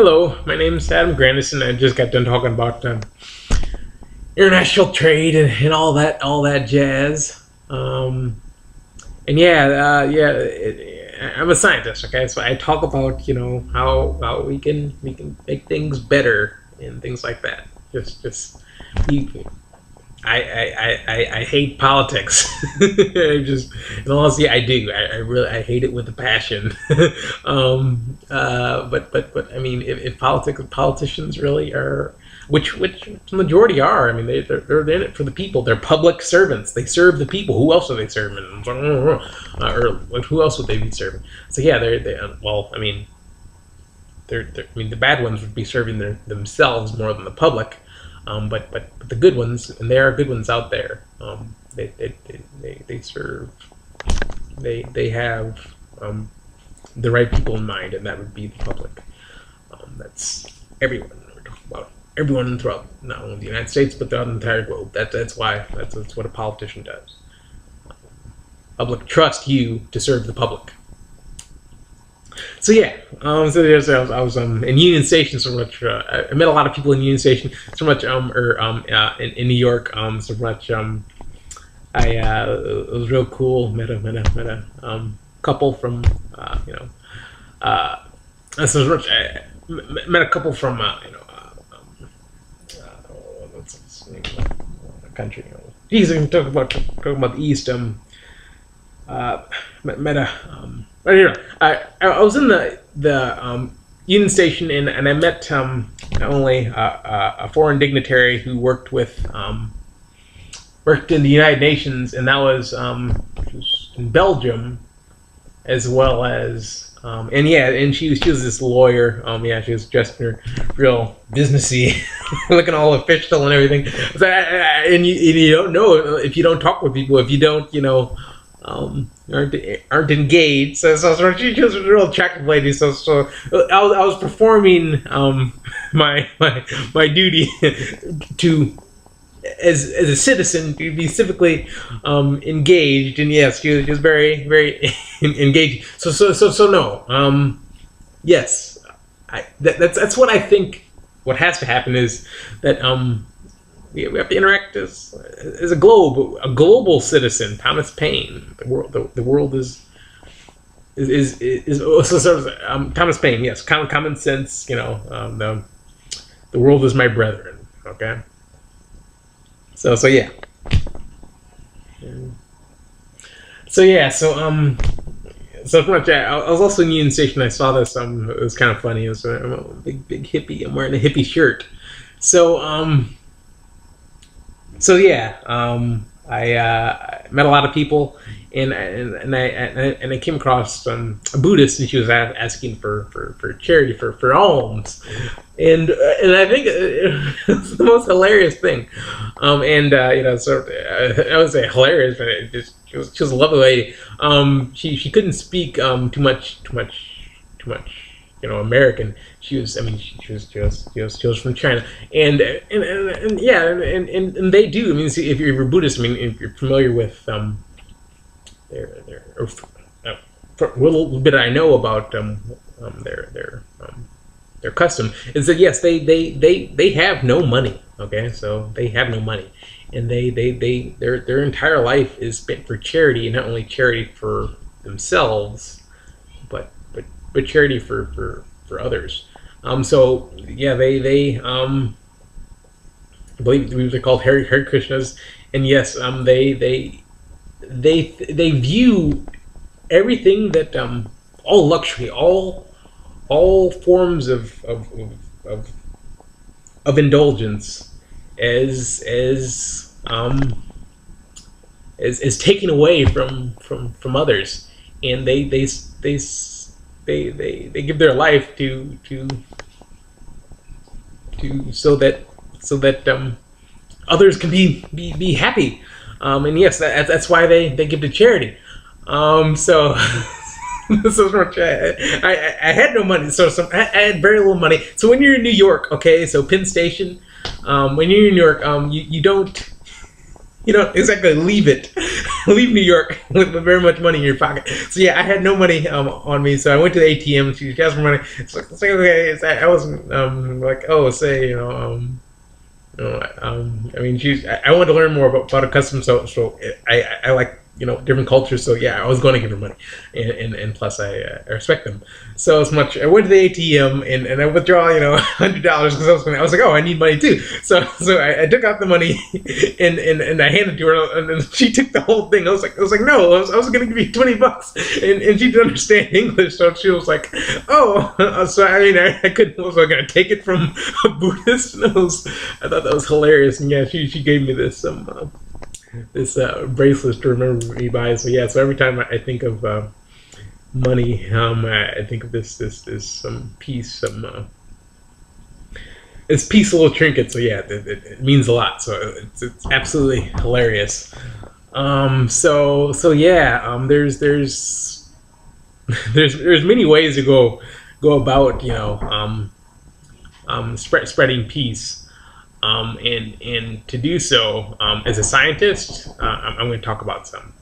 Hello, my name is Adam Grandison. I just got done talking about international trade and all that jazz. And I'm a scientist. Okay, so I talk about how we can make things better and things like that. Just you, I hate politics. In all honesty, I do. I hate it with a passion. But I mean, if politicians really are, which the majority are. I mean, they're in it for the people. They're public servants. They serve the people. Who else are they serving? Or like, who else would they be serving? So yeah, well, I mean, I mean, the bad ones would be serving themselves more than the public. But the good ones, and there are good ones out there. They serve. They have the right people in mind, and that would be the public. That's everyone. We're talking about everyone throughout not only the United States but throughout the entire globe. That's what a politician does. Public trust you to serve the public. So yeah, I was in Union Station so much. I met a lot of people in Union Station so much. In New York so much. It was real cool. Met a couple from so much. I met a couple from what's the name of the country? Geez, I can talk about the East. Met a I was in the Union Station and I met not only a foreign dignitary who worked in the United Nations, and that was in Belgium, as well as and she was this lawyer. She was dressed in her real businessy, looking all official and everything. So, and you don't know if you don't talk with people, if you don't aren't engaged. So she was a real attractive lady. So I was performing my duty to as a citizen to be civically engaged. And yes, she was very very engaged. So no. Yes, that's what I think. What has to happen is that we have to interact as a global citizen. Thomas Paine. The world is Thomas Paine. Yes, common sense. The world is my brethren. Okay. So yeah. So pretty much, I was also in Union Station. I saw this. It was kind of funny. It was I'm a big hippie. I'm wearing a hippie shirt. So yeah, I met a lot of people, and I came across a Buddhist, and she was asking for charity, for alms, and I think it's the most hilarious thing, I would say hilarious, but she was a lovely lady. She couldn't speak too much American. She was from China, and yeah, and they do. I mean, see, if you're Buddhist, I mean, if you're familiar with a little bit I know about their custom is that yes, they have no money. Okay, so they have no money, and their entire life is spent for charity, and not only charity for themselves, but charity for others. So yeah, they I believe they're called Hare Krishnas, and yes, they view everything that all luxury, all forms of indulgence as taken away from others, and they give their life to so that others can be happy, and yes, that's why they give to charity. So much, I had no money, so I had very little money. So when you're in New York, okay, so Penn Station, when you're in New York, you don't You know, exactly. Leave it. Leave New York with very much money in your pocket. So yeah, I had no money on me, so I went to the ATM. She asked for money. It's like okay. I wasn't like oh say I mean, I wanted to learn more about a custom, so I like different cultures. So yeah, I was going to give her money, and plus I respect them so as much. I went to the ATM and I withdraw $100 because I was like, oh, I need money too. So I took out the money and I handed it to her, and then she took the whole thing. I was like no, I was going to give you $20, and she didn't understand English, so she was like, oh, so I mean I couldn't. Was I going to take it from a Buddhist? And I thought that was hilarious, and yeah, she gave me this bracelet to remember me by. So yeah, so every time I think of money, I think of this some piece, this piece little trinket. So yeah, it means a lot. So it's absolutely hilarious. So yeah, there's many ways to go about spreading peace. And to do so, as a scientist, I'm going to talk about some.